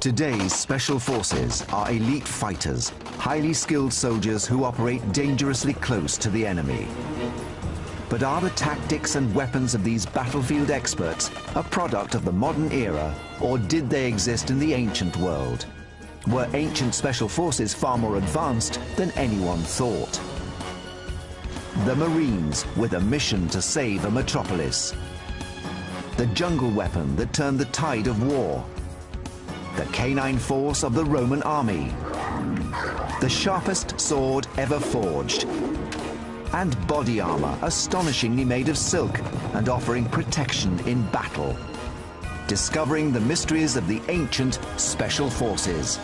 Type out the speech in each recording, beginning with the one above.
Today's special forces are elite fighters, highly skilled soldiers who operate dangerously close to the enemy. But are the tactics and weapons of these battlefield experts a product of the modern era, or did they exist in the ancient world? Were ancient special forces far more advanced than anyone thought? The Marines with a mission to save a metropolis. The jungle weapon that turned the tide of war. The canine force of the Roman army. The sharpest sword ever forged. And body armor astonishingly made of silk and offering protection in battle. Discovering the mysteries of the ancient special forces.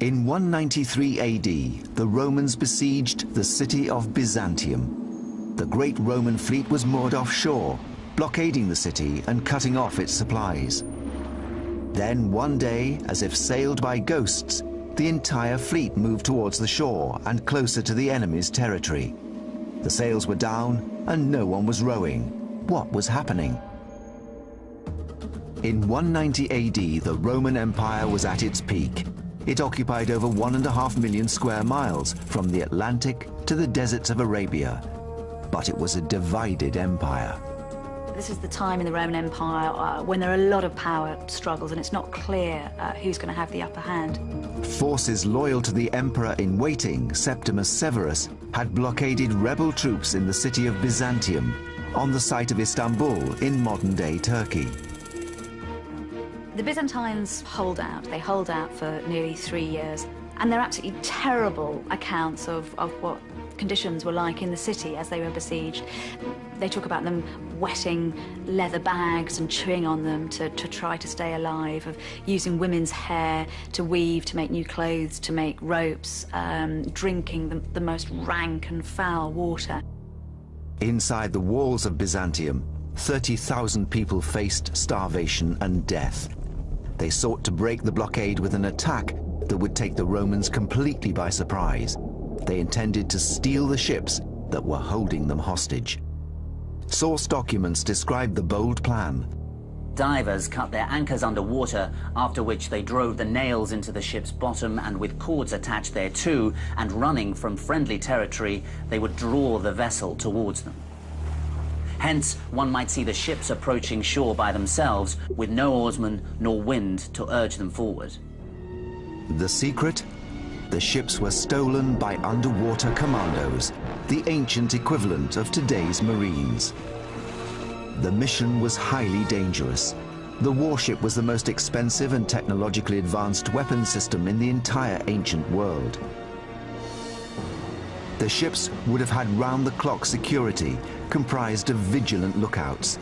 In 193 AD, the Romans besieged the city of Byzantium. The great Roman fleet was moored offshore, blockading the city and cutting off its supplies. Then one day, as if sailed by ghosts, the entire fleet moved towards the shore and closer to the enemy's territory. The sails were down and no one was rowing. What was happening? In 190 AD, the Roman Empire was at its peak. It occupied over 1.5 million square miles from the Atlantic to the deserts of Arabia. But it was a divided empire. This is the time in the Roman Empire when there are a lot of power struggles and it's not clear who's going to have the upper hand. Forces loyal to the emperor-in-waiting, Septimus Severus, had blockaded rebel troops in the city of Byzantium, on the site of Istanbul in modern-day Turkey. The Byzantines hold out. They hold out for nearly 3 years, and they're absolutely terrible accounts of what conditions were like in the city as they were besieged. They talk about them wetting leather bags and chewing on them to try to stay alive, of using women's hair to weave, to make new clothes, to make ropes, drinking the most rank and foul water. Inside the walls of Byzantium, 30,000 people faced starvation and death. They sought to break the blockade with an attack that would take the Romans completely by surprise. They intended to steal the ships that were holding them hostage. Source documents describe the bold plan. Divers cut their anchors underwater, after which they drove the nails into the ship's bottom and with cords attached thereto, and running from friendly territory, they would draw the vessel towards them. Hence, one might see the ships approaching shore by themselves, with no oarsmen nor wind to urge them forward. The secret? The ships were stolen by underwater commandos, the ancient equivalent of today's Marines. The mission was highly dangerous. The warship was the most expensive and technologically advanced weapon system in the entire ancient world. The ships would have had round-the-clock security, comprised of vigilant lookouts.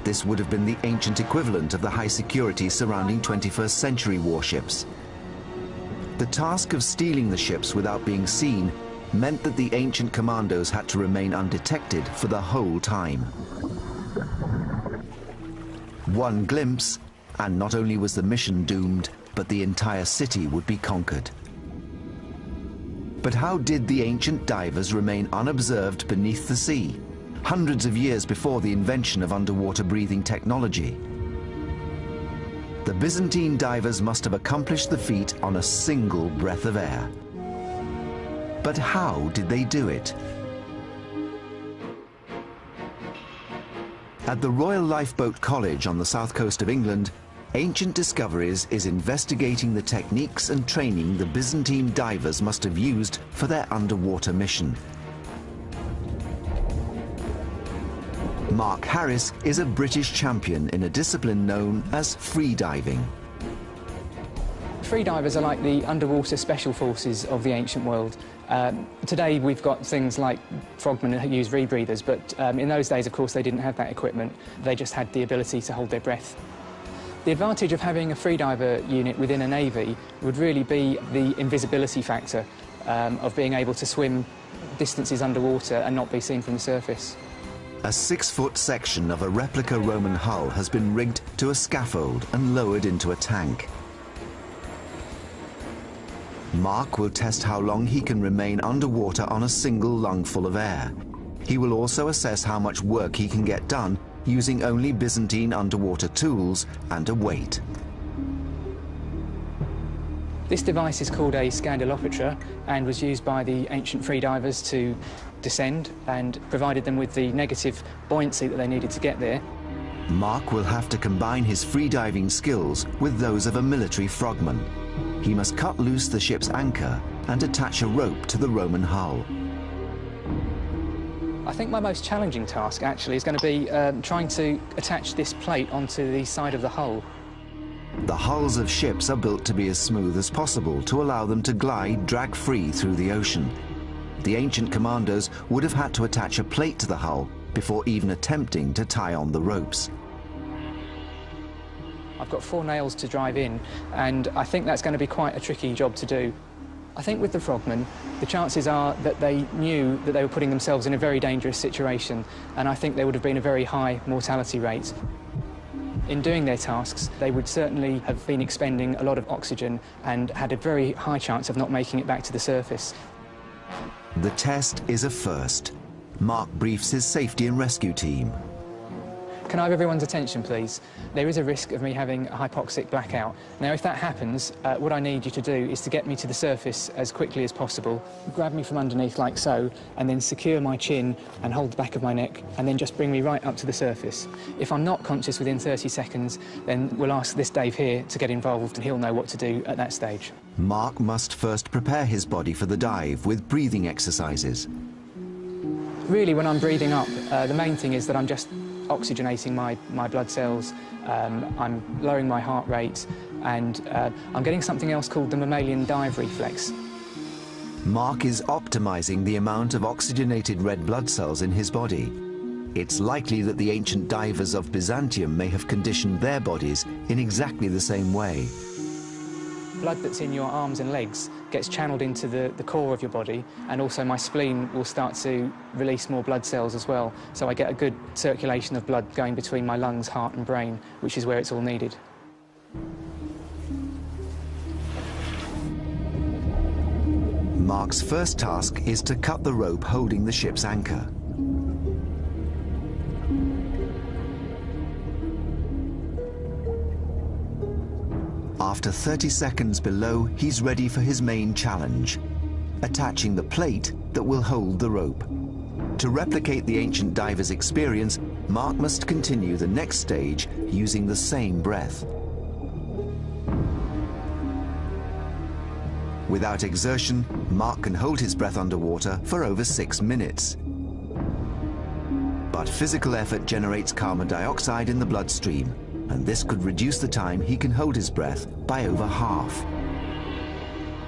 This would have been the ancient equivalent of the high security surrounding 21st century warships. The task of stealing the ships without being seen meant that the ancient commandos had to remain undetected for the whole time. One glimpse, and not only was the mission doomed, but the entire city would be conquered. But how did the ancient divers remain unobserved beneath the sea, hundreds of years before the invention of underwater breathing technology? The Byzantine divers must have accomplished the feat on a single breath of air. But how did they do it? At the Royal Lifeboat College on the south coast of England, Ancient Discoveries is investigating the techniques and training the Byzantine divers must have used for their underwater mission. Mark Harris is a British champion in a discipline known as freediving. Freedivers are like the underwater special forces of the ancient world. Today we've got things like frogmen who use rebreathers, but in those days, of course, they didn't have that equipment. They just had the ability to hold their breath. The advantage of having a freediver unit within a navy would really be the invisibility factor of being able to swim distances underwater and not be seen from the surface. A 6-foot section of a replica Roman hull has been rigged to a scaffold and lowered into a tank. Mark will test how long he can remain underwater on a single lungful of air. He will also assess how much work he can get done using only Byzantine underwater tools and a weight. This device is called a Scandalopetra and was used by the ancient freedivers to descend and provided them with the negative buoyancy that they needed to get there. Mark will have to combine his freediving skills with those of a military frogman. He must cut loose the ship's anchor and attach a rope to the Roman hull. I think my most challenging task actually is going to be trying to attach this plate onto the side of the hull. The hulls of ships are built to be as smooth as possible to allow them to glide drag-free through the ocean. The ancient commandos would have had to attach a plate to the hull before even attempting to tie on the ropes. I've got 4 nails to drive in, and I think that's going to be quite a tricky job to do. I think with the frogmen, the chances are that they knew that they were putting themselves in a very dangerous situation, and I think there would have been a very high mortality rate. In doing their tasks, they would certainly have been expending a lot of oxygen and had a very high chance of not making it back to the surface. The test is a first. Mark briefs his safety and rescue team. Can I have everyone's attention, please? There is a risk of me having a hypoxic blackout. Now, if that happens, what I need you to do is to get me to the surface as quickly as possible. Grab me from underneath like so, and then secure my chin and hold the back of my neck, and then just bring me right up to the surface. If I'm not conscious within 30 seconds, then we'll ask this Dave here to get involved, and he'll know what to do at that stage. Mark must first prepare his body for the dive with breathing exercises. Really, when I'm breathing up, the main thing is that I'm just oxygenating my blood cells, I'm lowering my heart rate, and I'm getting something else called the mammalian dive reflex. Mark is optimizing the amount of oxygenated red blood cells in his body. It's likely that the ancient divers of Byzantium may have conditioned their bodies in exactly the same way. Blood that's in your arms and legs gets channeled into the core of your body, and also my spleen will start to release more blood cells as well, so I get a good circulation of blood going between my lungs, heart and brain, which is where it's all needed. Mark's first task is to cut the rope holding the ship's anchor. After 30 seconds below, he's ready for his main challenge, attaching the plate that will hold the rope. To replicate the ancient diver's experience, Mark must continue the next stage using the same breath. Without exertion, Mark can hold his breath underwater for over 6 minutes. But physical effort generates carbon dioxide in the bloodstream, and this could reduce the time he can hold his breath by over half.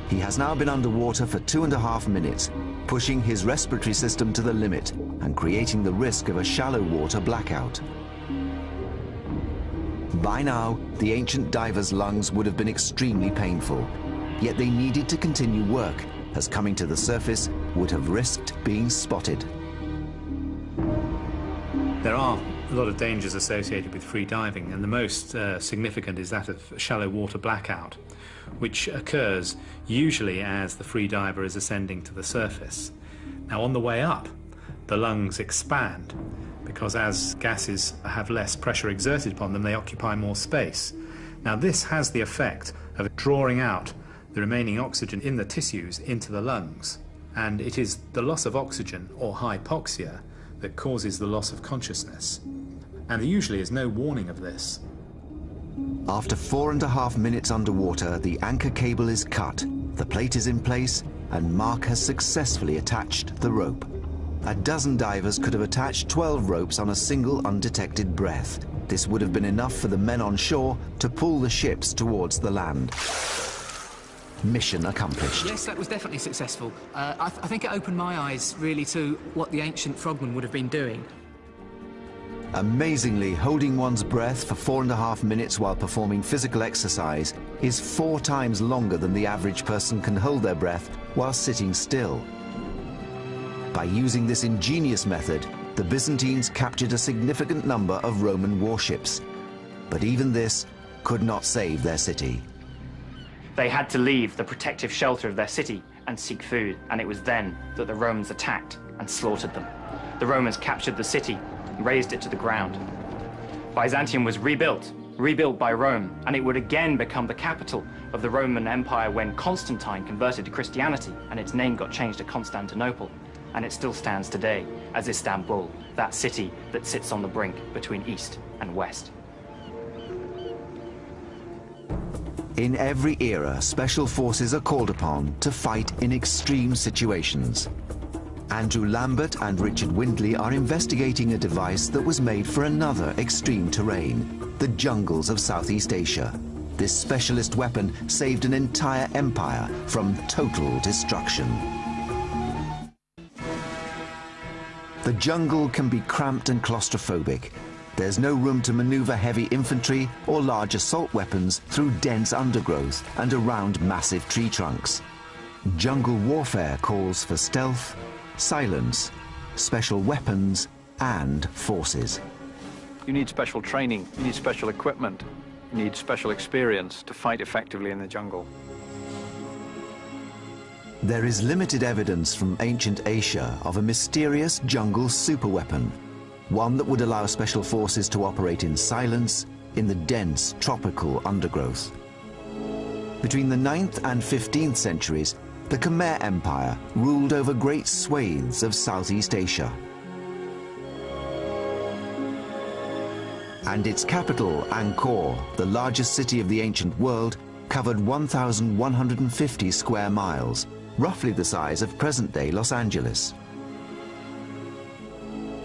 He has now been underwater for 2.5 minutes, pushing his respiratory system to the limit and creating the risk of a shallow water blackout. By now, the ancient diver's lungs would have been extremely painful, yet they needed to continue work, as coming to the surface would have risked being spotted. There are a lot of dangers associated with free diving, and the most significant is that of shallow water blackout, which occurs usually as the free diver is ascending to the surface. Now, on the way up, the lungs expand because as gases have less pressure exerted upon them, they occupy more space. Now, this has the effect of drawing out the remaining oxygen in the tissues into the lungs, and it is the loss of oxygen, or hypoxia, that causes the loss of consciousness. And there usually is no warning of this. After 4.5 minutes underwater, the anchor cable is cut, the plate is in place, and Mark has successfully attached the rope. A dozen divers could have attached 12 ropes on a single undetected breath. This would have been enough for the men on shore to pull the ships towards the land. Mission accomplished. Yes, that was definitely successful. I think it opened my eyes really to what the ancient frogmen would have been doing. Amazingly, holding one's breath for 4.5 minutes while performing physical exercise is 4 times longer than the average person can hold their breath while sitting still. By using this ingenious method, the Byzantines captured a significant number of Roman warships. But even this could not save their city. They had to leave the protective shelter of their city and seek food, and it was then that the Romans attacked and slaughtered them. The Romans captured the city and razed it to the ground. Byzantium was rebuilt by Rome, and it would again become the capital of the Roman Empire when Constantine converted to Christianity, and its name got changed to Constantinople. And it still stands today as Istanbul, that city that sits on the brink between East and West. In every era, special forces are called upon to fight in extreme situations. Andrew Lambert and Richard Windley are investigating a device that was made for another extreme terrain, the jungles of Southeast Asia. This specialist weapon saved an entire empire from total destruction. The jungle can be cramped and claustrophobic. There's no room to maneuver heavy infantry or large assault weapons through dense undergrowth and around massive tree trunks. Jungle warfare calls for stealth, silence, special weapons, and forces. You need special training, you need special equipment, you need special experience to fight effectively in the jungle. There is limited evidence from ancient Asia of a mysterious jungle superweapon, one that would allow special forces to operate in silence in the dense tropical undergrowth. Between the 9th and 15th centuries, the Khmer Empire ruled over great swathes of Southeast Asia. And its capital, Angkor, the largest city of the ancient world, covered 1,150 square miles, roughly the size of present-day Los Angeles.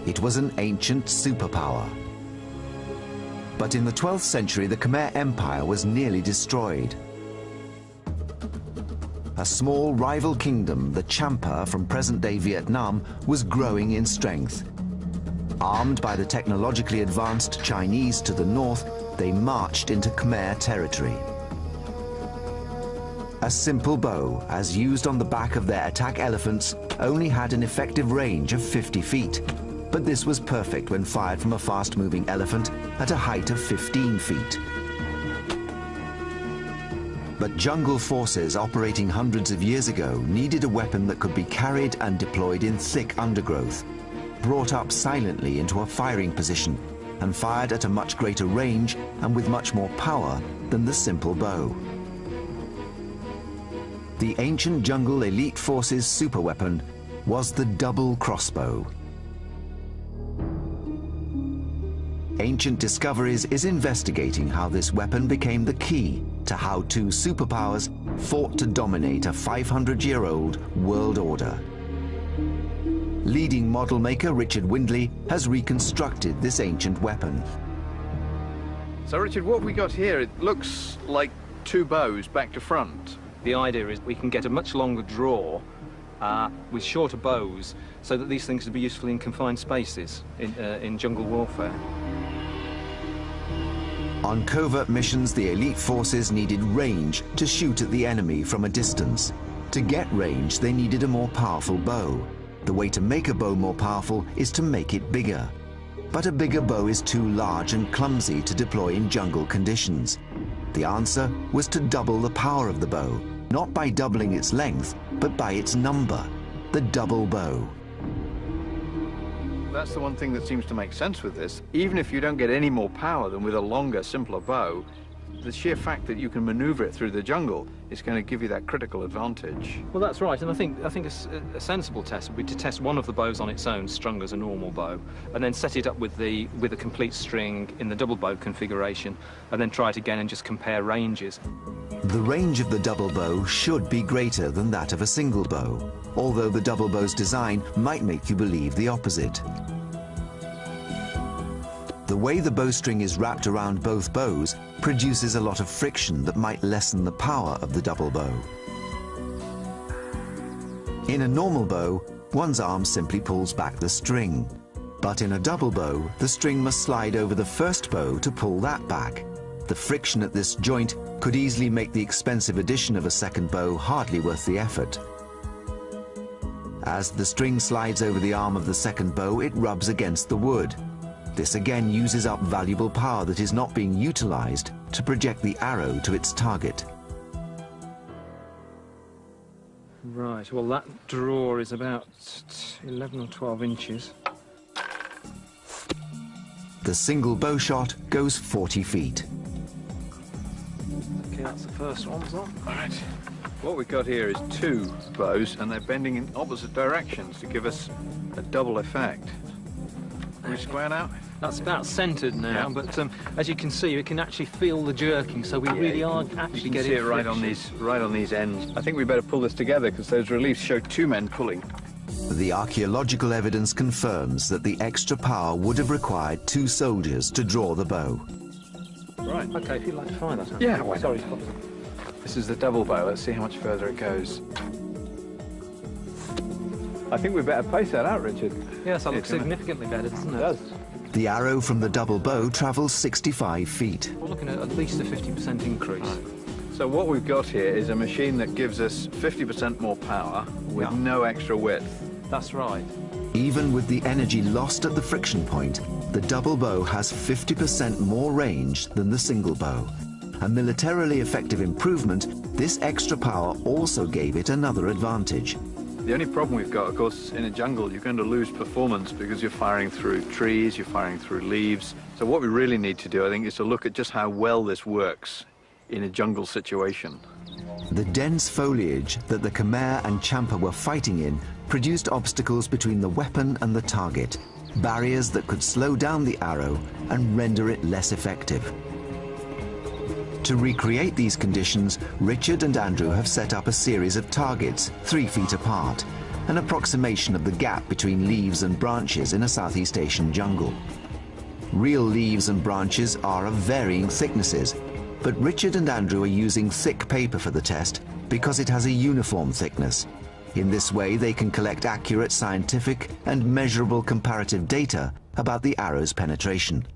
It was an ancient superpower. But in the 12th century, the Khmer Empire was nearly destroyed. A small rival kingdom, the Champa from present-day Vietnam, was growing in strength. Armed by the technologically advanced Chinese to the north, they marched into Khmer territory. A simple bow, as used on the back of their attack elephants, only had an effective range of 50 feet. But this was perfect when fired from a fast-moving elephant at a height of 15 feet. But jungle forces operating hundreds of years ago needed a weapon that could be carried and deployed in thick undergrowth, brought up silently into a firing position, and fired at a much greater range and with much more power than the simple bow. The ancient jungle elite forces superweapon was the double crossbow. Ancient Discoveries is investigating how this weapon became the key to how two superpowers fought to dominate a 500-year-old world order. Leading model maker Richard Windley has reconstructed this ancient weapon. So Richard, what we got here, it looks like two bows back to front. The idea is we can get a much longer draw with shorter bows so that these things would be useful in confined spaces in jungle warfare. On covert missions, the elite forces needed range to shoot at the enemy from a distance. To get range, they needed a more powerful bow. The way to make a bow more powerful is to make it bigger. But a bigger bow is too large and clumsy to deploy in jungle conditions. The answer was to double the power of the bow, not by doubling its length, but by its number, the double bow. That's the one thing that seems to make sense with this. Even if you don't get any more power than with a longer, simpler bow, the sheer fact that you can maneuver it through the jungle is going to give you that critical advantage. Well, that's right, and I think a sensible test would be to test one of the bows on its own, strung as a normal bow, and then set it up with a complete string in the double bow configuration, and then try it again and just compare ranges. The range of the double bow should be greater than that of a single bow, although the double bow's design might make you believe the opposite. The way the bowstring is wrapped around both bows produces a lot of friction that might lessen the power of the double bow. In a normal bow, one's arm simply pulls back the string. But in a double bow, the string must slide over the first bow to pull that back. The friction at this joint could easily make the expensive addition of a second bow hardly worth the effort. As the string slides over the arm of the second bow, it rubs against the wood. This again uses up valuable power that is not being utilized to project the arrow to its target. Right, well that draw is about 11 or 12 inches. The single bow shot goes 40 feet. Okay, that's the first one, so. All right. What we've got here is two bows, and they're bending in opposite directions to give us a double effect. Are we square now? That's about centred now, Yeah. but as you can see, we can actually feel the jerking, so we really are actually You can getting see it right on these ends. I think we better pull this together because those reliefs show two men pulling. The archaeological evidence confirms that the extra power would have required two soldiers to draw the bow. Right. Okay, if you'd like to try that. Yeah, why not? Sorry. This is the double bow. Let's see how much further it goes. I think we better pace that out, Richard. Yes, that looks doesn't it? significantly better, doesn't it? It does. The arrow from the double bow travels 65 feet. We're looking at least a 50% increase. So what we've got here is a machine that gives us 50% more power with no extra width. That's right. Even with the energy lost at the friction point, the double bow has 50% more range than the single bow. A militarily effective improvement, this extra power also gave it another advantage. The only problem we've got, of course, in a jungle, you're going to lose performance because you're firing through trees, you're firing through leaves. So what we really need to do, I think, is to look at just how well this works in a jungle situation. The dense foliage that the Khmer and Champa were fighting in produced obstacles between the weapon and the target, barriers that could slow down the arrow and render it less effective. To recreate these conditions, Richard and Andrew have set up a series of targets 3 feet apart, an approximation of the gap between leaves and branches in a Southeast Asian jungle. Real leaves and branches are of varying thicknesses, but Richard and Andrew are using thick paper for the test because it has a uniform thickness. In this way, they can collect accurate scientific and measurable comparative data about the arrow's penetration.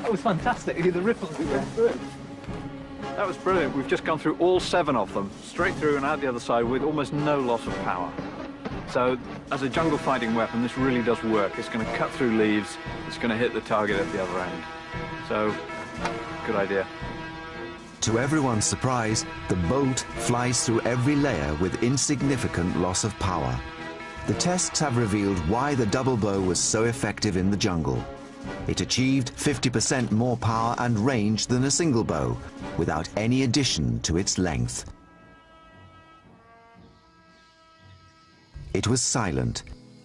That was fantastic. The ripples we went through. That was brilliant. We've just gone through all 7 of them, straight through and out the other side with almost no loss of power. So, as a jungle fighting weapon, this really does work. It's going to cut through leaves, it's going to hit the target at the other end. So, good idea. To everyone's surprise, the bolt flies through every layer with insignificant loss of power. The tests have revealed why the double bow was so effective in the jungle. It achieved 50% more power and range than a single bow, without any addition to its length. It was silent.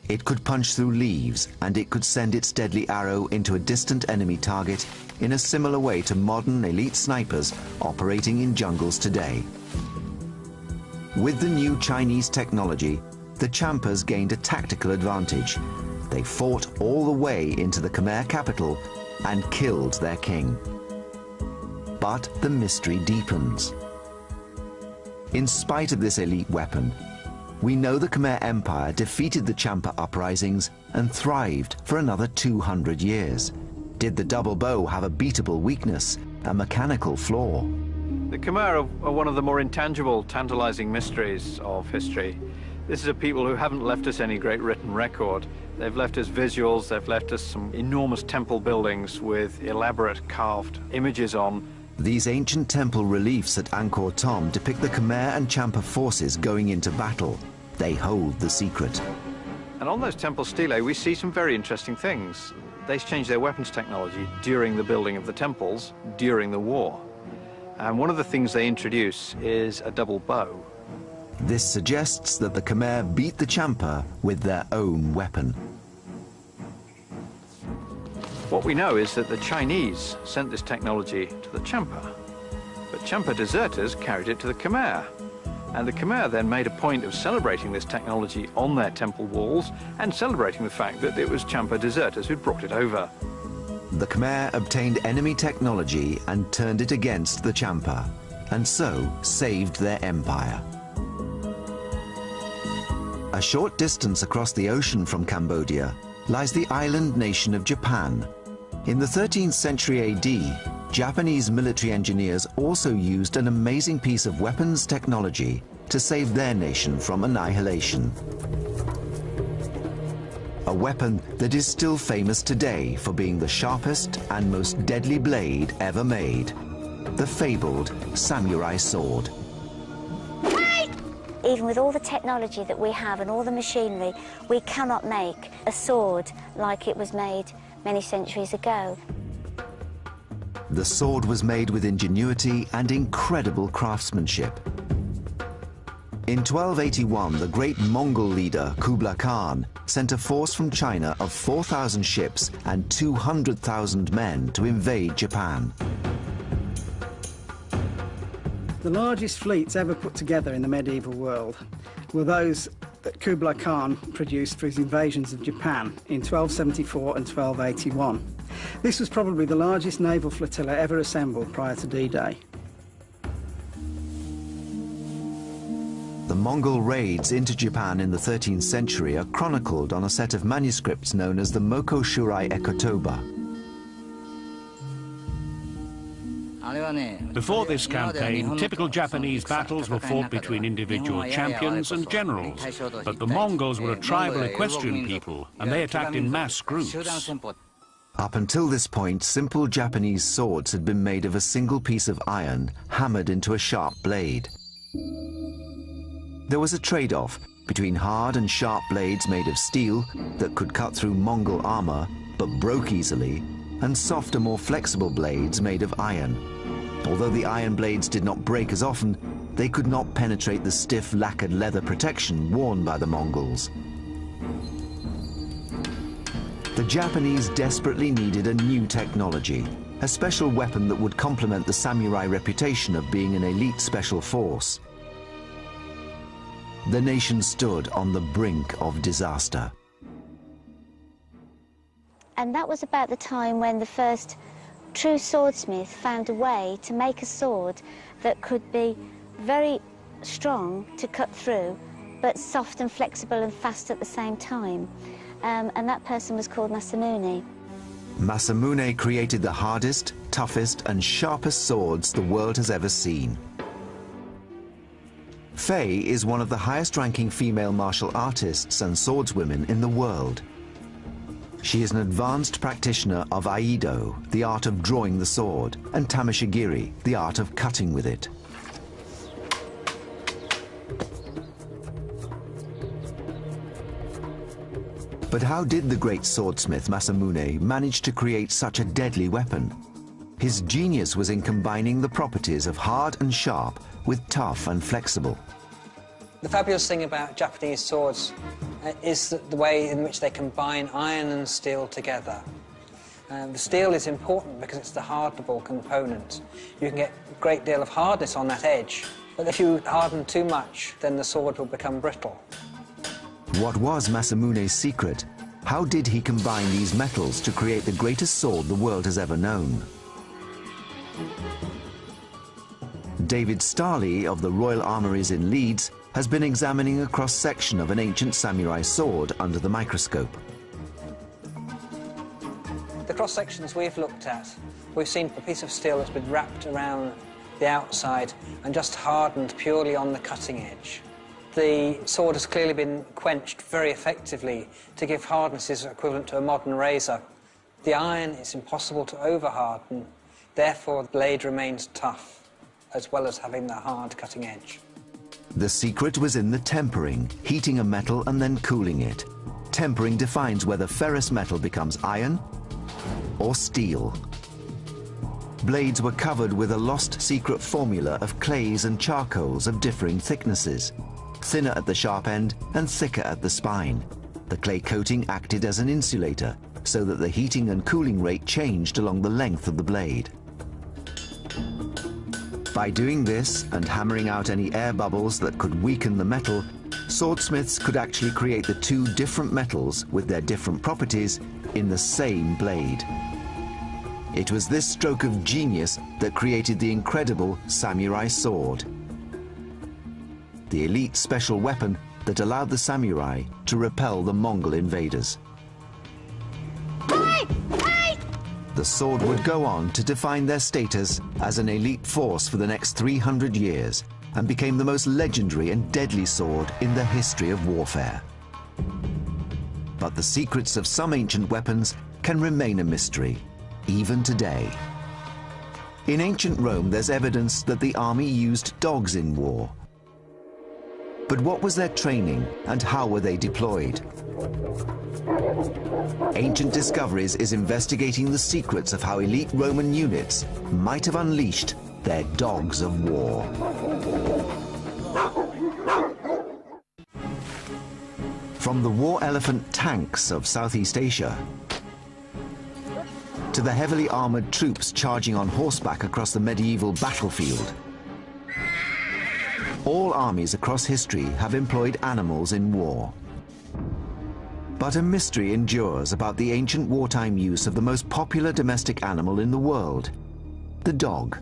It could punch through leaves, and it could send its deadly arrow into a distant enemy target in a similar way to modern elite snipers operating in jungles today. With the new Chinese technology, the Champas gained a tactical advantage. They fought all the way into the Khmer capital and killed their king. But the mystery deepens. In spite of this elite weapon, we know the Khmer Empire defeated the Champa uprisings and thrived for another 200 years. Did the double bow have a beatable weakness, a mechanical flaw? The Khmer are one of the more intangible, tantalizing mysteries of history. This is a people who haven't left us any great written record. They've left us visuals, they've left us some enormous temple buildings with elaborate carved images on. These ancient temple reliefs at Angkor Thom depict the Khmer and Champa forces going into battle. They hold the secret. And on those temple stelae, we see some very interesting things. They changed their weapons technology during the building of the temples, during the war. And one of the things they introduce is a double bow. This suggests that the Khmer beat the Champa with their own weapon. What we know is that the Chinese sent this technology to the Champa, but Champa deserters carried it to the Khmer. And the Khmer then made a point of celebrating this technology on their temple walls and celebrating the fact that it was Champa deserters who'd brought it over. The Khmer obtained enemy technology and turned it against the Champa, and so saved their empire. A short distance across the ocean from Cambodia lies the island nation of Japan. In the 13th century AD, Japanese military engineers also used an amazing piece of weapons technology to save their nation from annihilation. a weapon that is still famous today for being the sharpest and most deadly blade ever made, the fabled samurai sword. Even with all the technology that we have and all the machinery, we cannot make a sword like it was made many centuries ago. The sword was made with ingenuity and incredible craftsmanship. In 1281, the great Mongol leader Kublai Khan sent a force from China of 4,000 ships and 200,000 men to invade Japan. The largest fleets ever put together in the medieval world were those that Kublai Khan produced for his invasions of Japan in 1274 and 1281. This was probably the largest naval flotilla ever assembled prior to D-Day. The Mongol raids into Japan in the 13th century are chronicled on a set of manuscripts known as the Moko Shurai Ekotoba. Before this campaign, typical Japanese battles were fought between individual champions and generals, but the Mongols were a tribal equestrian people, and they attacked in mass groups. Up until this point, simple Japanese swords had been made of a single piece of iron hammered into a sharp blade. There was a trade-off between hard and sharp blades made of steel that could cut through Mongol armor but broke easily, and softer, more flexible blades made of iron. Although the iron blades did not break as often, they could not penetrate the stiff, lacquered leather protection worn by the Mongols. The Japanese desperately needed a new technology, a special weapon that would complement the samurai reputation of being an elite special force. The nation stood on the brink of disaster. And that was about the time when the first true swordsmith found a way to make a sword that could be very strong to cut through, but soft and flexible and fast at the same time. And that person was called Masamune. Masamune created the hardest, toughest, and sharpest swords the world has ever seen. Faye is one of the highest-ranking female martial artists and swordswomen in the world. She is an advanced practitioner of Aido, the art of drawing the sword, and Tameshigiri, the art of cutting with it. But how did the great swordsmith Masamune manage to create such a deadly weapon? His genius was in combining the properties of hard and sharp with tough and flexible. The fabulous thing about Japanese swords is the way in which they combine iron and steel together. The steel is important because it's the hardenable component. You can get a great deal of hardness on that edge, but if you harden too much, then the sword will become brittle. What was Masamune's secret? How did he combine these metals to create the greatest sword the world has ever known? David Starley of the Royal Armouries in Leeds has been examining a cross-section of an ancient samurai sword under the microscope. The cross-sections we've looked at, we've seen a piece of steel that's been wrapped around the outside and just hardened purely on the cutting edge. The sword has clearly been quenched very effectively to give hardnesses equivalent to a modern razor. The iron is impossible to over-harden, therefore the blade remains tough, as well as having the hard cutting edge. The secret was in the tempering, heating a metal and then cooling it. Tempering defines whether ferrous metal becomes iron or steel. Blades were covered with a lost secret formula of clays and charcoals of differing thicknesses, thinner at the sharp end and thicker at the spine. The clay coating acted as an insulator, so that the heating and cooling rate changed along the length of the blade. By doing this and hammering out any air bubbles that could weaken the metal, swordsmiths could actually create the two different metals with their different properties in the same blade. It was this stroke of genius that created the incredible samurai sword, the elite special weapon that allowed the samurai to repel the Mongol invaders. The sword would go on to define their status as an elite force for the next 300 years and became the most legendary and deadly sword in the history of warfare. But the secrets of some ancient weapons can remain a mystery, even today. In ancient Rome, there's evidence that the army used dogs in war. But what was their training and how were they deployed? Ancient Discoveries is investigating the secrets of how elite Roman units might have unleashed their dogs of war. From the war elephant tanks of Southeast Asia to the heavily armored troops charging on horseback across the medieval battlefield, all armies across history have employed animals in war. But a mystery endures about the ancient wartime use of the most popular domestic animal in the world, the dog.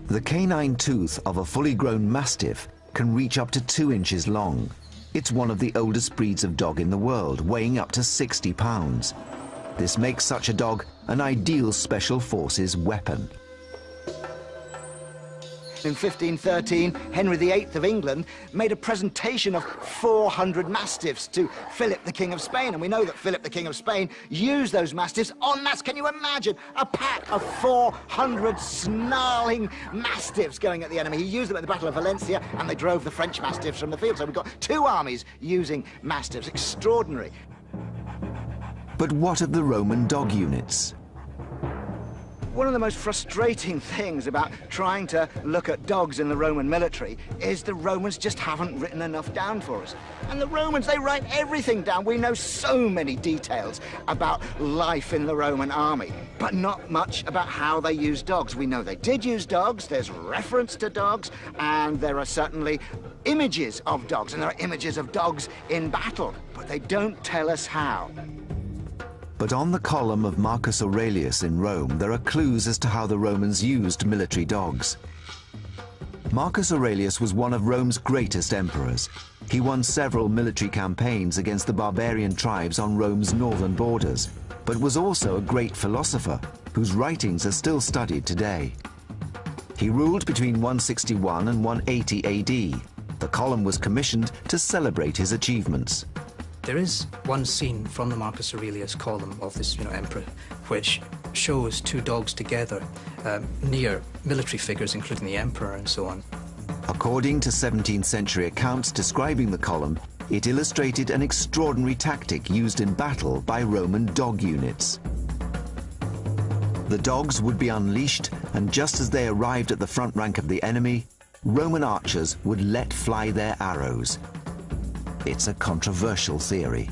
The canine tooth of a fully grown mastiff can reach up to 2 inches long. It's one of the oldest breeds of dog in the world, weighing up to 60 pounds. This makes such a dog an ideal special forces weapon. In 1513, Henry VIII of England made a presentation of 400 mastiffs to Philip, the King of Spain. And we know that Philip, the King of Spain, used those mastiffs en masse. Can you imagine a pack of 400 snarling mastiffs going at the enemy? He used them at the Battle of Valencia, and they drove the French mastiffs from the field. So we've got 2 armies using mastiffs. Extraordinary. But what of the Roman dog units? One of the most frustrating things about trying to look at dogs in the Roman military is the Romans just haven't written enough down for us. And the Romans, they write everything down. We know so many details about life in the Roman army, but not much about how they use dogs. We know they did use dogs, there's reference to dogs, and there are certainly images of dogs, and there are images of dogs in battle, but they don't tell us how. But on the column of Marcus Aurelius in Rome, there are clues as to how the Romans used military dogs. Marcus Aurelius was one of Rome's greatest emperors. He won several military campaigns against the barbarian tribes on Rome's northern borders, but was also a great philosopher whose writings are still studied today. He ruled between 161 and 180 AD. The column was commissioned to celebrate his achievements. There is one scene from the Marcus Aurelius column of this, emperor, which shows 2 dogs together near military figures, including the emperor and so on. According to 17th century accounts describing the column, it illustrated an extraordinary tactic used in battle by Roman dog units. The dogs would be unleashed, and just as they arrived at the front rank of the enemy, Roman archers would let fly their arrows. It's a controversial theory.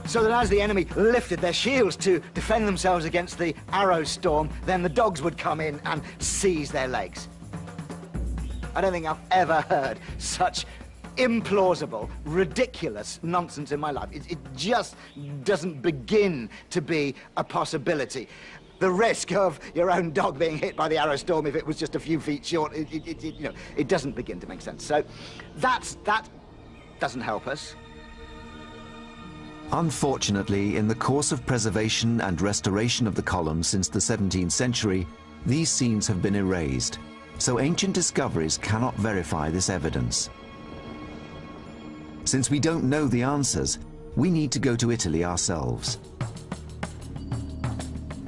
So that as the enemy lifted their shields to defend themselves against the arrow storm, then the dogs would come in and seize their legs. I don't think I've ever heard such implausible, ridiculous nonsense in my life. It just doesn't begin to be a possibility. The risk of your own dog being hit by the arrow storm if it was just a few feet short, it doesn't begin to make sense. So that doesn't help us. Unfortunately, in the course of preservation and restoration of the column since the 17th century, these scenes have been erased, so Ancient Discoveries cannot verify this evidence. Since we don't know the answers, we need to go to Italy ourselves.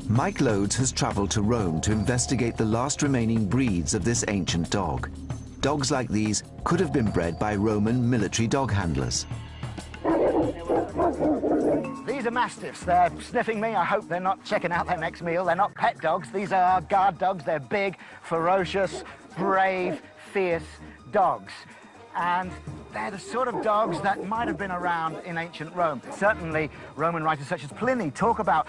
Mike Loades has traveled to Rome to investigate the last remaining breeds of this ancient dog. Dogs like these could have been bred by Roman military dog handlers. These are mastiffs. They're sniffing me. I hope they're not checking out their next meal. They're not pet dogs. These are guard dogs. They're big, ferocious, brave, fierce dogs. And they're the sort of dogs that might have been around in ancient Rome. Certainly, Roman writers such as Pliny talk about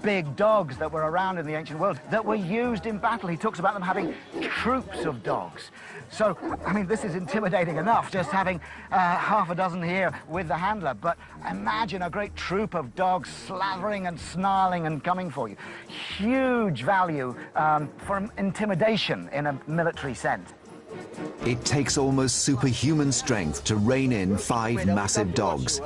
big dogs that were around in the ancient world that were used in battle. He talks about them having troops of dogs. So, I mean, this is intimidating enough, just having half a dozen here with the handler. But imagine a great troop of dogs slavering and snarling and coming for you. Huge value for intimidation in a military sense. It takes almost superhuman strength to rein in 5 massive dogs.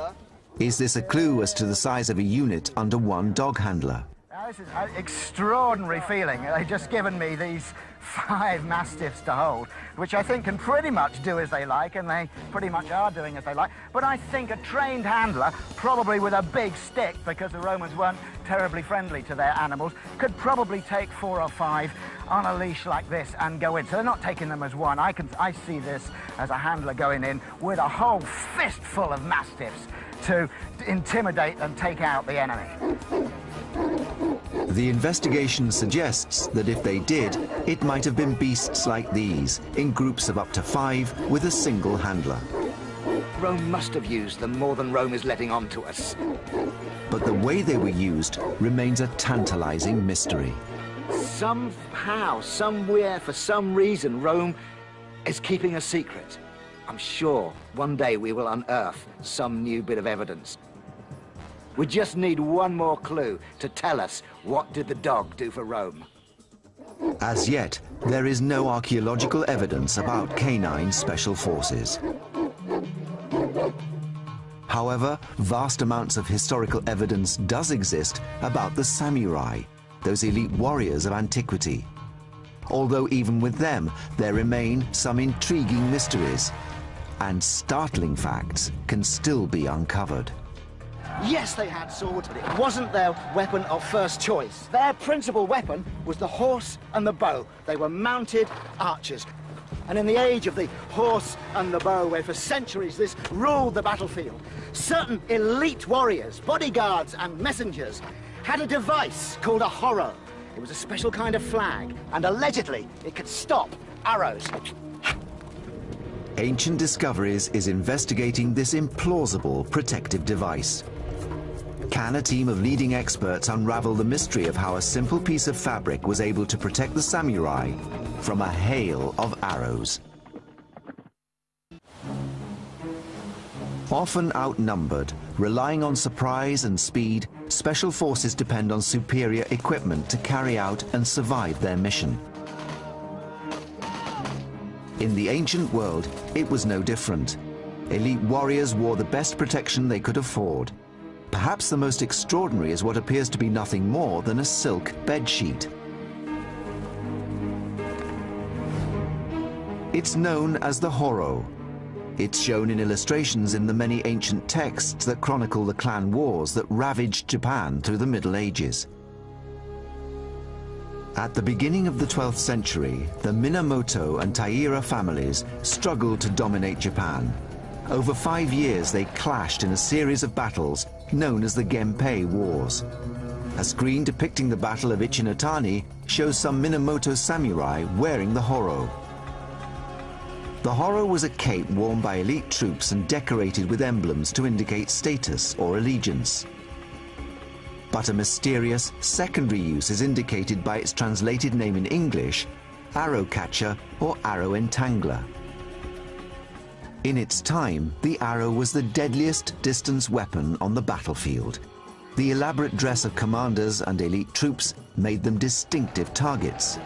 Is this a clue as to the size of a unit under one dog handler? This is an extraordinary feeling. They've just given me these 5 mastiffs to hold, which I think can pretty much do as they like, and they pretty much are doing as they like. But I think a trained handler, probably with a big stick, because the Romans weren't terribly friendly to their animals, could probably take 4 or 5 on a leash like this and go in. So they're not taking them as one. I see this as a handler going in with a whole fistful of mastiffs to intimidate and take out the enemy. The investigation suggests that if they did, it might have been beasts like these, in groups of up to 5 with a single handler. Rome must have used them more than Rome is letting on to us. But the way they were used remains a tantalizing mystery. Somehow, somewhere, for some reason, Rome is keeping a secret. I'm sure one day we will unearth some new bit of evidence. We just need one more clue to tell us what did the dog do for Rome. As yet, there is no archaeological evidence about canine special forces. However, vast amounts of historical evidence does exist about the samurai, those elite warriors of antiquity. Although even with them, there remain some intriguing mysteries, and startling facts can still be uncovered. Yes, they had swords, but it wasn't their weapon of first choice. Their principal weapon was the horse and the bow. They were mounted archers. And in the age of the horse and the bow, where for centuries this ruled the battlefield, certain elite warriors, bodyguards and messengers had a device called a horo. It was a special kind of flag, and allegedly it could stop arrows. Ancient Discoveries is investigating this implausible protective device. Can a team of leading experts unravel the mystery of how a simple piece of fabric was able to protect the samurai from a hail of arrows? Often outnumbered, relying on surprise and speed, special forces depend on superior equipment to carry out and survive their mission. In the ancient world, it was no different. Elite warriors wore the best protection they could afford. Perhaps the most extraordinary is what appears to be nothing more than a silk bedsheet. It's known as the horo. It's shown in illustrations in the many ancient texts that chronicle the clan wars that ravaged Japan through the Middle Ages. At the beginning of the 12th century, the Minamoto and Taira families struggled to dominate Japan. Over 5 years, they clashed in a series of battles known as the Genpei Wars. A screen depicting the Battle of Ichinotani shows some Minamoto samurai wearing the horo. The horo was a cape worn by elite troops and decorated with emblems to indicate status or allegiance. But a mysterious secondary use is indicated by its translated name in English, arrow catcher or arrow entangler. In its time, the arrow was the deadliest distance weapon on the battlefield. The elaborate dress of commanders and elite troops made them distinctive targets.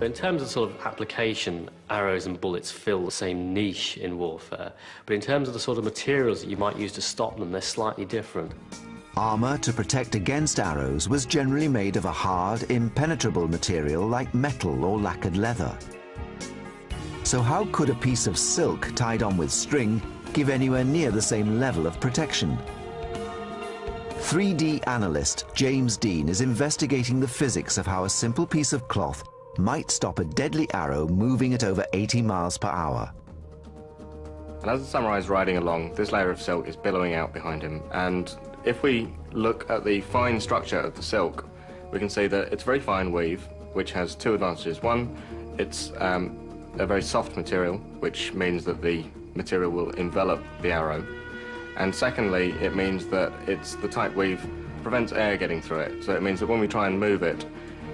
In terms of sort of application, arrows and bullets fill the same niche in warfare, but in terms of the sort of materials that you might use to stop them, they're slightly different. Armor to protect against arrows was generally made of a hard, impenetrable material like metal or lacquered leather. So how could a piece of silk tied on with string give anywhere near the same level of protection? 3D analyst James Dean is investigating the physics of how a simple piece of cloth might stop a deadly arrow moving at over 80 miles per hour. And as the samurai is riding along, this layer of silk is billowing out behind him. And if we look at the fine structure of the silk, we can see that it's very fine weave, which has 2 advantages. One, it's a very soft material, which means that the material will envelop the arrow. And secondly, it means that it's the tight weave prevents air getting through it. So it means that when we try and move it,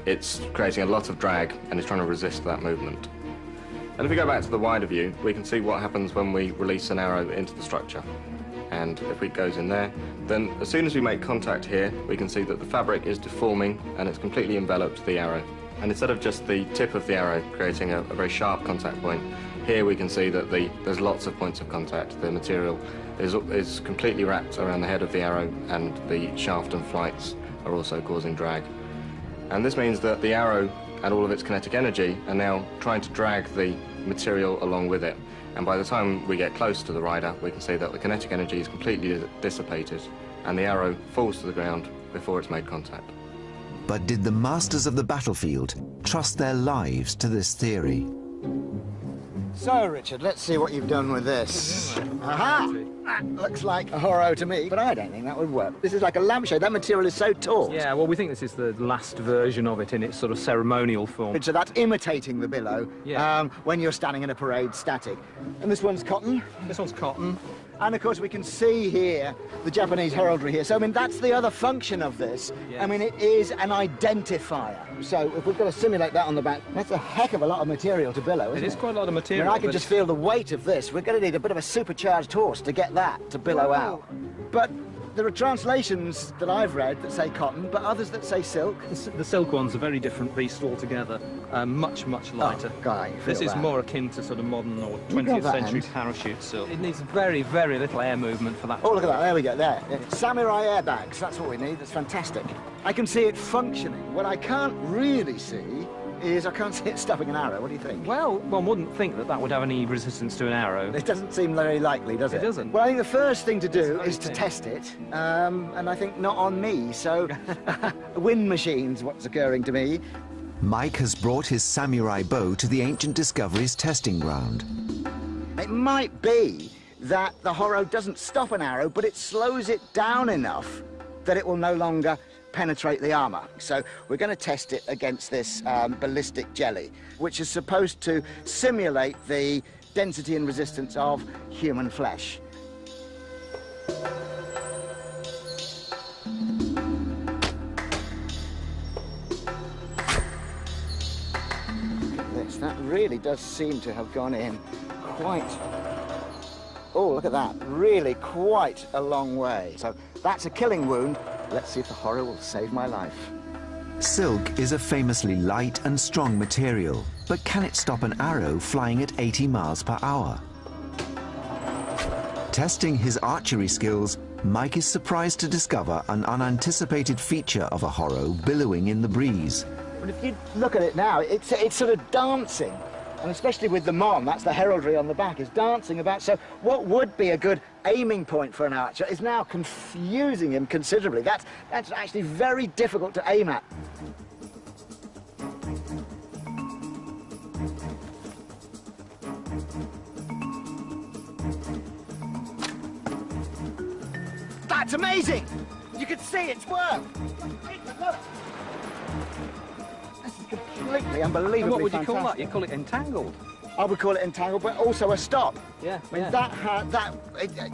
it's creating a lot of drag and it's trying to resist that movement. And if we go back to the wider view, we can see what happens when we release an arrow into the structure. And if it goes in there, then as soon as we make contact here, we can see that the fabric is deforming and it's completely enveloped the arrow. And instead of just the tip of the arrow creating a very sharp contact point, here we can see that there's lots of points of contact. The material is completely wrapped around the head of the arrow, and the shaft and flights are also causing drag. And this means that the arrow and all of its kinetic energy are now trying to drag the material along with it. And by the time we get close to the rider, we can see that the kinetic energy is completely dissipated and the arrow falls to the ground before it's made contact. But did the masters of the battlefield trust their lives to this theory? So, Richard, let's see what you've done with this. Aha! That looks like a horro to me, but I don't think that would work. This is like a lampshade. That material is so taut. Yeah, well, we think this is the last version of it in its sort of ceremonial form. So that's imitating the billow when you're standing in a parade static. And this one's cotton? This one's cotton. And, of course, we can see here the Japanese heraldry here. So, I mean, that's the other function of this. Yes. I mean, it is an identifier. So if we've got to simulate that on the back, that's a heck of a lot of material to billow, isn't it? It is quite a lot of material. I mean, I can just feel the weight of this. We're going to need a bit of a supercharged horse to get that to billow out. But there are translations that I've read that say cotton, but others that say silk. The silk one's a very different beast altogether, much, much lighter. Oh, God, this is more akin to sort of modern or 20th century parachute silk. It needs very, very little air movement for that. Oh, look at that. There we go. There. Samurai airbags. That's what we need. That's fantastic. I can see it functioning. What I can't really see is I can't see it stopping an arrow. What do you think? Well, one wouldn't think that that would have any resistance to an arrow. It doesn't seem very likely, does it? It doesn't. Well, I think the first thing to do is to test it, and I think not on me, so wind machines, what's occurring to me. Mike has brought his samurai bow to the Ancient Discoveries testing ground. It might be that the horro doesn't stop an arrow, but it slows it down enough that it will no longer penetrate the armour. So we're going to test it against this ballistic jelly, which is supposed to simulate the density and resistance of human flesh. Look at this. That really does seem to have gone in quite... Oh, look at that. Really quite a long way. So that's a killing wound. Let's see if the horror will save my life. Silk is a famously light and strong material, but can it stop an arrow flying at 80 miles per hour? Testing his archery skills, Mike is surprised to discover an unanticipated feature of a horro billowing in the breeze. But if you look at it now, it's sort of dancing. And especially with the mon, that's the heraldry on the back, is dancing about. So what would be a good aiming point for an archer is now confusing him considerably. That's actually very difficult to aim at. That's amazing! You can see it's work! Look. This is completely unbelievably And what would you fantastic. call that? You call it entangled? I would call it entangled, but also a stop. Yeah, I mean, it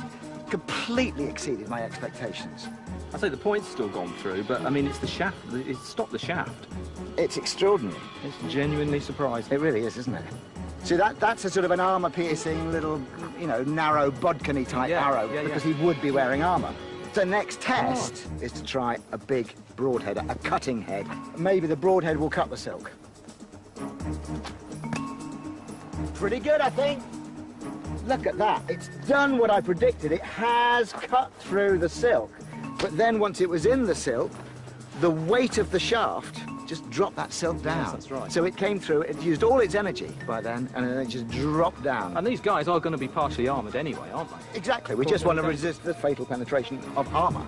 completely exceeded my expectations. I say the point's still gone through, but I mean, it's the shaft. It's stopped the shaft. It's extraordinary. It's genuinely surprising. It really is, isn't it? See, that's a sort of an armour-piercing little, you know, narrow bodkin-y type arrow, because he would be wearing armour. The next test is to try a big broadhead, a cutting head. Maybe the broadhead will cut the silk. Pretty good, I think. Look at that. It's done what I predicted. It has cut through the silk. But then once it was in the silk, the weight of the shaft just dropped that silk down. Yes, that's right. So it came through, it used all its energy by then, and then it just dropped down. And these guys are going to be partially armoured anyway, aren't they? Exactly. We just want to resist the fatal penetration of armour.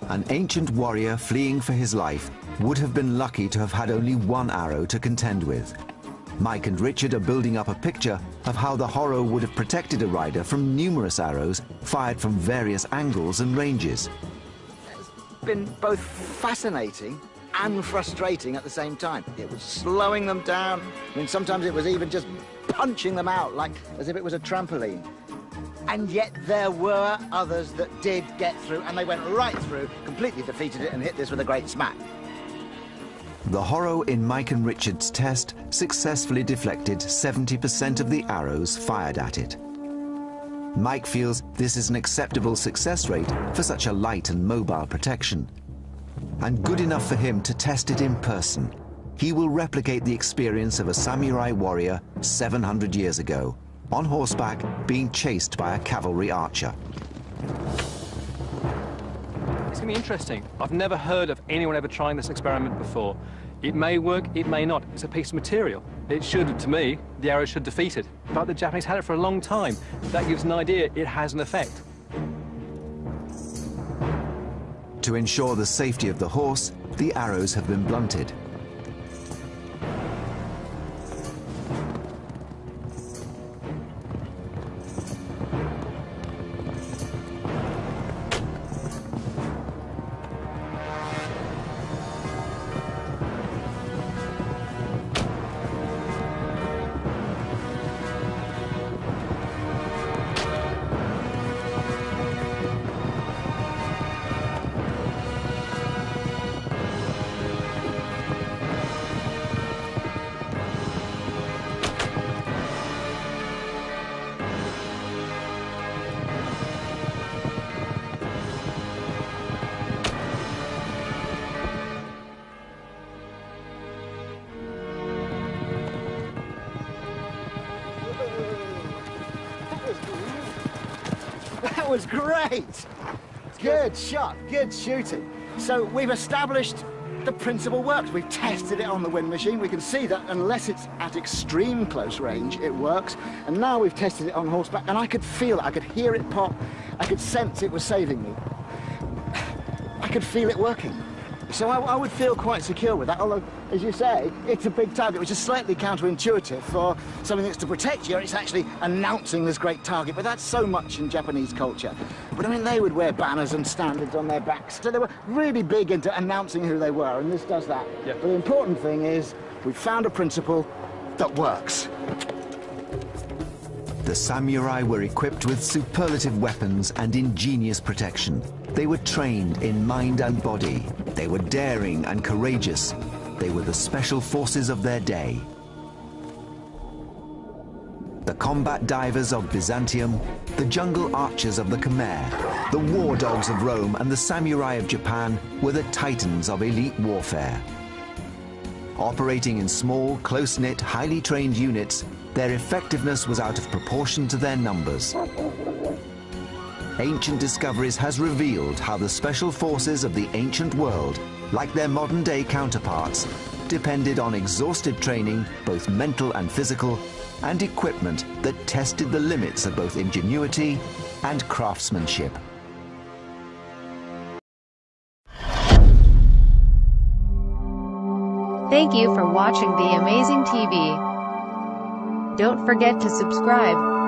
An ancient warrior fleeing for his life would have been lucky to have had only one arrow to contend with. Mike and Richard are building up a picture of how the horro would have protected a rider from numerous arrows fired from various angles and ranges. It's been both fascinating and frustrating at the same time. It was slowing them down. I mean, sometimes it was even just punching them out, like as if it was a trampoline. And yet there were others that did get through, and they went right through, completely defeated it, and hit this with a great smack. The horro in Mike and Richard's test successfully deflected 70% of the arrows fired at it. Mike feels this is an acceptable success rate for such a light and mobile protection, and good enough for him to test it in person. He will replicate the experience of a samurai warrior 700 years ago, on horseback, being chased by a cavalry archer. It's going to be interesting. I've never heard of anyone ever trying this experiment before. It may work, it may not. It's a piece of material. It should, to me, the arrow should defeat it. But the Japanese had it for a long time. That gives an idea it has an effect. To ensure the safety of the horse, the arrows have been blunted. That was great! Good shot, good shooting. So we've established the principle works. We've tested it on the wind machine. We can see that unless it's at extreme close range, it works. And now we've tested it on horseback, and I could feel it, I could hear it pop, I could sense it was saving me. I could feel it working. So I would feel quite secure with that, although, as you say, it's a big target, which is slightly counterintuitive for something that's to protect you. It's actually announcing this great target, but that's so much in Japanese culture. But I mean, they would wear banners and standards on their backs, so they were really big into announcing who they were, and this does that. Yeah. But the important thing is, we've found a principle that works. The samurai were equipped with superlative weapons and ingenious protection. They were trained in mind and body. They were daring and courageous. They were the special forces of their day. The combat divers of Byzantium, the jungle archers of the Khmer, the war dogs of Rome, and the samurai of Japan were the titans of elite warfare. Operating in small, close-knit, highly trained units, their effectiveness was out of proportion to their numbers. Ancient discoveries has revealed how the special forces of the ancient world, like their modern-day counterparts, depended on exhaustive training, both mental and physical, and equipment that tested the limits of both ingenuity and craftsmanship. Thank you for watching The Amazing TV. Don't forget to subscribe.